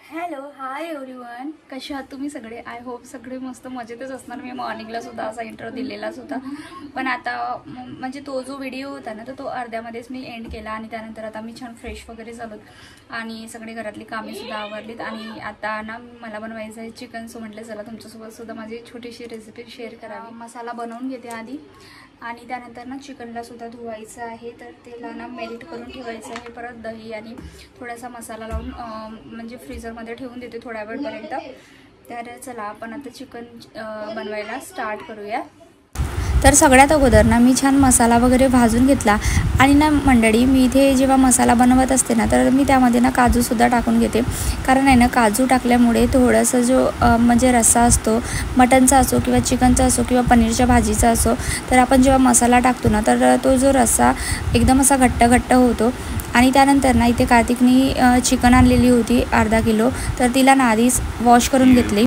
Hello hi everyone, कसे आहात तुम्ही सगळे? आय होप सगळे मस्त मजेतच असणार. मी मॉर्निंगला सुद्धा असा इंट्रो दिलेलाच होता, पण आता म्हणजे तो जो व्हिडिओ होता ना तो अर्ध्यामध्येच मी एंड केला. आणि त्यानंतर आता मी छान फ्रेश वगैरे झालो आणि सगळे घरातली कामे सुद्धा आवरलीत. आणि आता ना मला बनवायचं आहे चिकन. सो म्हटलं चला तुमच्यासोबत सुद्धा माझी छोटीशी रेसिपी शेअर करावी. मसाला बनवून घेते आधी आणि त्यानंतर ना चिकनला सुद्धा धुवायचं आहे. तर त्याला ना मेल्ट करून ठेवायचं आहे. परत दही आणि थोडासा मसाला लावून म्हणजे फ्रीझरमध्ये ठेवून देते थोड्या वेळपर्यंत. तर चला आपण आता चिकन बनवायला स्टार्ट करूया. तर सगळ्यात अगोदर ना मी छान मसाला वगैरे भाजून घेतला. आणि ना मंडळी, मी इथे जेव्हा मसाला बनवत असते ना तर मी त्यामध्ये ना काजूसुद्धा टाकून घेते. कारण आहे ना काजू टाकल्यामुळे थोडंसं जो म्हणजे रस्सा असतो, मटनचा असो किंवा चिकनचा असो किंवा पनीरच्या भाजीचा असो, तर आपण जेव्हा मसाला टाकतो ना तर तो जो रस्सा एकदम असा घट्ट होतो. आणि त्यानंतर ना इथे कार्तिकनी चिकन आणलेली होती अर्धा किलो, तर तिला ना आधीच वॉश करून घेतली.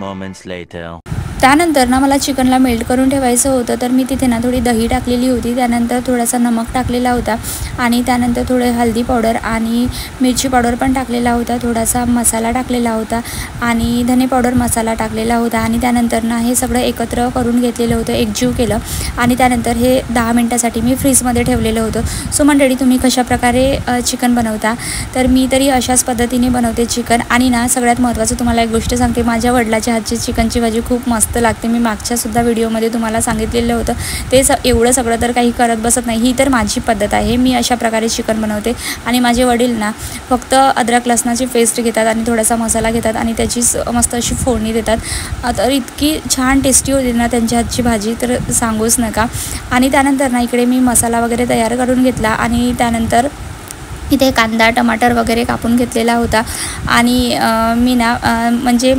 त्यानंतर ना मला चिकनला मेल्ट करून ठेवायचं होतं, तर मी तिथे ना थोडी दही टाकलेली होती. त्यानंतर थोडासा नमक टाकलेला होता आणि त्यानंतर थोडे हळदी पावडर आणि मिरची पावडर पण टाकलेला होता. थोडासा मसाला टाकलेला होता आणि धने पावडर मसाला टाकलेला होता. आणि त्यानंतर ना हे सगळं एकत्र करून घेतलेलं होतं, एकजीव केलं. आणि त्यानंतर हे 10 मिनटासाठी मी फ्रीजमध्ये ठेवलेलं होतं. सो मंडळी, तुम्ही कशाप्रकारे चिकन बनवता? तर मी तरी अशाच पद्धतीने बनवते चिकन. आणि ना सगळ्यात महत्त्वाचं तुम्हाला एक गोष्ट सांगते, माझ्या वडिलाच्या हातची चिकनची भाजी खूप मस्त लागते. मी मागच्यासुद्धा व्हिडिओमध्ये तुम्हाला सांगितलेलं होतं. ते एवढं सगळं तर काही करत बसत नाही. ही तर माझी पद्धत आहे. मी अशा प्रकारे चिकन बनवते. आणि माझे वडील ना फक्त अद्रक लसणाची पेस्ट घेतात आणि थोडासा मसाला घेतात आणि त्याची मस्त अशी फोडणी देतात. तर इतकी छान टेस्टी होती ना त्यांच्या हातची भाजी, तर सांगूच नका. आणि त्यानंतर ना इकडे मी मसाला वगैरे तयार करून घेतला. आणि त्यानंतर इथे कांदा टमाटर वगैरे कापून घेतलेला होता. आणि मी ना म्हणजे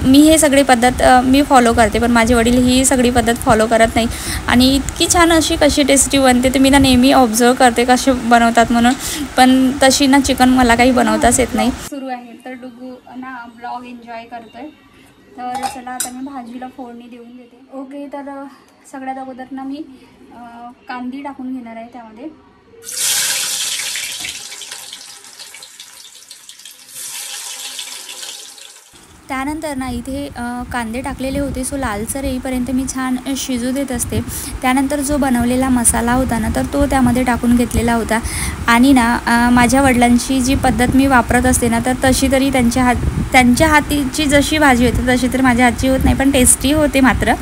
मी हे सगळी पद्धत मी फॉलो करते, पण माझे वडील ही सगळी पद्धत फॉलो करत नाही. आणि इतकी छान अशी कशी टेस्टी बनते ते मी ना नेहमी ऑब्झर्व करते कसे बनवतात म्हणून, पण तशी ना चिकन मला काही बनवताच येत नाही. सुरू आहे तर डुगू ना ब्लॉग एन्जॉय करतोय. तर चला आता मी भाजीला फोडणी देऊन देते. ओके, तर सगळ्यात अगोदर ना मी कांदी टाकून घेणार आहे त्यामध्ये. त्यानंतर ना इथे कांदे टाकलेले होते. सो लालसर येईपर्यंत मी छान शिजू देत असते. त्यानंतर जो बनवलेला मसाला होता ना तर तो त्यामध्ये टाकून घेतलेला होता. आणि ना माझ्या वडिलांची जी पद्धत मी वापरत असते ना तर तशी तरी त्यांच्या हातीची जशी भाजी होते तशी तर माझ्या हातची होत नाही, पण टेस्टी होते मात्र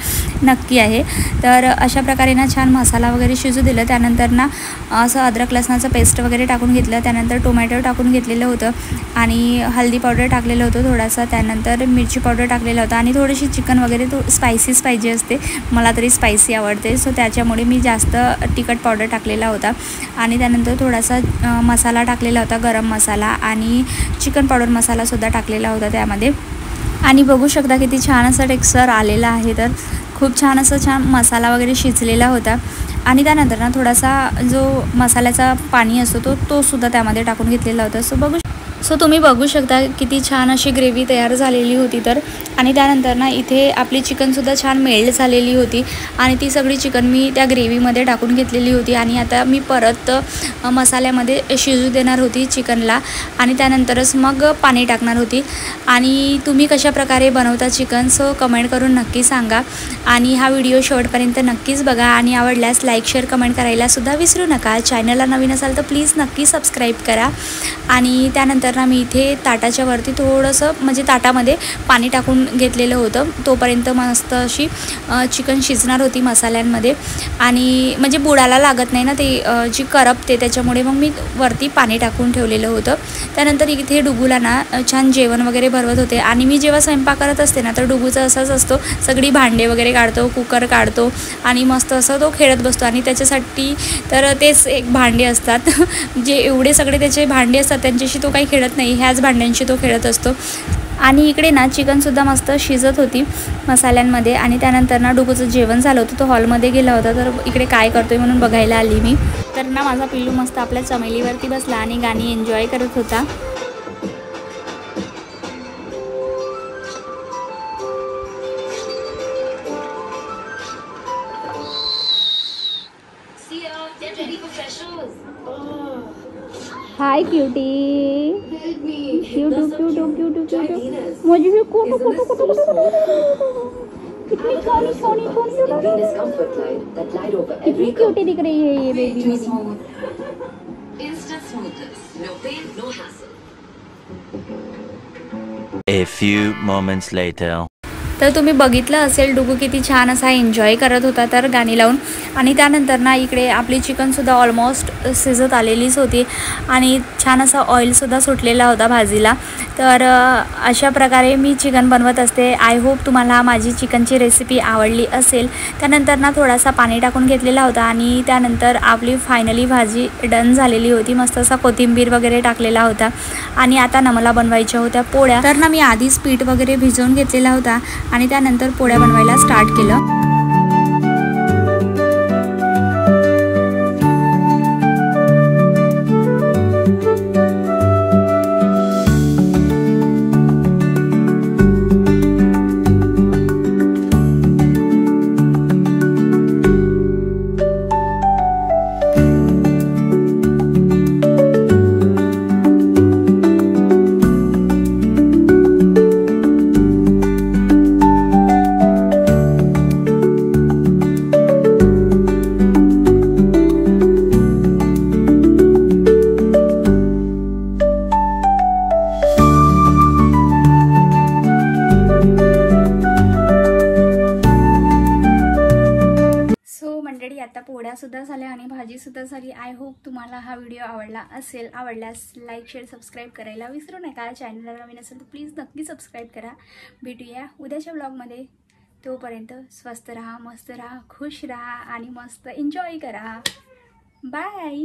नक्की आहे. तर अशा प्रकारे ना छान मसाला वगैरे शिजू दिलं. त्यानंतर ना असं अद्रक लसणाचं पेस्ट वगैरे टाकून घेतलं. त्यानंतर टोमॅटो टाकून घेतलेलं होतं आणि हळदी पावडर टाकलेलं होतं थोडासा. त्यानंतर मिरची पावडर टाकलेला होता आणि थोडीशी चिकन वगैरे स्पायसीच पाहिजे असते, मला तरी स्पायसी आवडते. सो त्याच्यामुळे मी जास्त तिखट पावडर टाकलेला होता. आणि त्यानंतर थोडासा मसाला टाकलेला होता, गरम मसाला आणि चिकन पावडर मसालासुद्धा टाकलेला होता त्यामध्ये. आणि बघू शकता किती छान असा टेक्स्चर आलेला आहे. तर खूप छान मसाला वगैरे शिजलेला होता. आणि त्यानंतर ना थोडासा जो मसाल्याचा पाणी असतो तो सुद्धा त्यामध्ये टाकून घेतलेला होता. सो तुम्ही बघू शकता किती छान अशी ग्रेव्ही तयार झालेली होती. तर आणि त्यानंतर ना इथे आपली चिकनसुद्धा छान मेल्ट झालेली होती आणि ती सगळी चिकन मी त्या ग्रेव्हीमध्ये टाकून घेतलेली होती. आणि आता मी परत मसाल्यामध्ये शिजू देणार होती चिकनला आणि त्यानंतरच मग पाणी टाकणार होती. आणि तुम्ही कशाप्रकारे बनवता चिकन? सो कमेंट करून नक्की सांगा. आणि हा व्हिडिओ शेवटपर्यंत नक्कीच बघा आणि आवडल्यास लाईक शेअर कमेंट करायलासुद्धा विसरू नका. चॅनलला नवीन असाल तर प्लीज नक्की सबस्क्राईब करा. आणि त्यानंतर ना मी इथे ताटाच्या वरती थोडंसं म्हणजे ताटामध्ये पाणी टाकून घेतलेलं होतं. तोपर्यंत मस्त अशी चिकन शिजणार होती मसाल्यांमध्ये आणि म्हणजे बुडाला लागत नाही ना ते जी करपते, त्याच्यामुळे मग मी वरती पाणी टाकून ठेवलेलं होतं. त्यानंतर इथे डुगूला ना छान जेवण वगैरे भरवत होते. आणि मी जेव्हा स्वयंपाक करत असते ना तर डुगूचं असंच असतो, सगळी भांडे वगैरे काढतो, कुकर काढतो आणि मस्त असं तो खेळत बसतो. आणि त्याच्यासाठी तर तेच एक भांडे असतात जे एवढे सगळे त्याचे भांडे असतात त्यांच्याशी तो काही खेळत नाही, ह्याच भांड्यांशी तो खेळत असतो. आणि इकडे ना चिकनसुद्धा मस्त शिजत होती मसाल्यांमध्ये. आणि त्यानंतर ना डुगूचं जेवण झालं होतं, तो हॉलमध्ये गेला होता. तर इकडे काय करतोय म्हणून बघायला आली मी. तर ना माझा पिल्लू मस्त आपल्या चमेलीवरती बसला आणि गाणी एन्जॉय करत होता. Hi cutie. मुझे भी कोटो कोटो कोटो कितनी सोनी सोनी सोनी कितनी क्यूटी दिख रही है ये बेबी मेरी। A few moments later. तर तुम्ही बघितलं असेल डुगू किती छान असा एन्जॉय करत होता तर गाणी लावून. आणि त्यानंतर ना इकडे आपली चिकनसुद्धा ऑलमोस्ट शिजत आलेलीच होती आणि छान असा ऑइलसुद्धा सुटलेला होता भाजीला. तर अशा प्रकारे मी चिकन बनवत असते. आय होप तुम्हाला माझी चिकनची रेसिपी आवडली असेल. त्यानंतर ना थोडासा पाणी टाकून घेतलेला होता आणि त्यानंतर आपली फायनली भाजी डन झालेली होती. मस्त असा कोथिंबीर वगैरे टाकलेला होता आणि आता ना मला बनवायच्या होत्या पोळ्या. तर ना मी आधीच पीठ वगैरे भिजवून घेतलेला होता आणि त्यानंतर पोळ्या बनवायला स्टार्ट केलं. आता पोळ्यासुद्धा झाल्या आणि भाजीसुद्धा झाली. आय होप तुम्हाला हा व्हिडिओ आवडला असेल. आवडल्यास लाईक शेअर सबस्क्राईब करायला विसरू नका. चॅनलला नवीन असेल तर प्लीज नक्की सबस्क्राईब करा. भेटूया उद्याच्या ब्लॉगमध्ये. तोपर्यंत स्वस्त राहा, मस्त राहा, खुश राहा आणि मस्त एन्जॉय करा. बाय.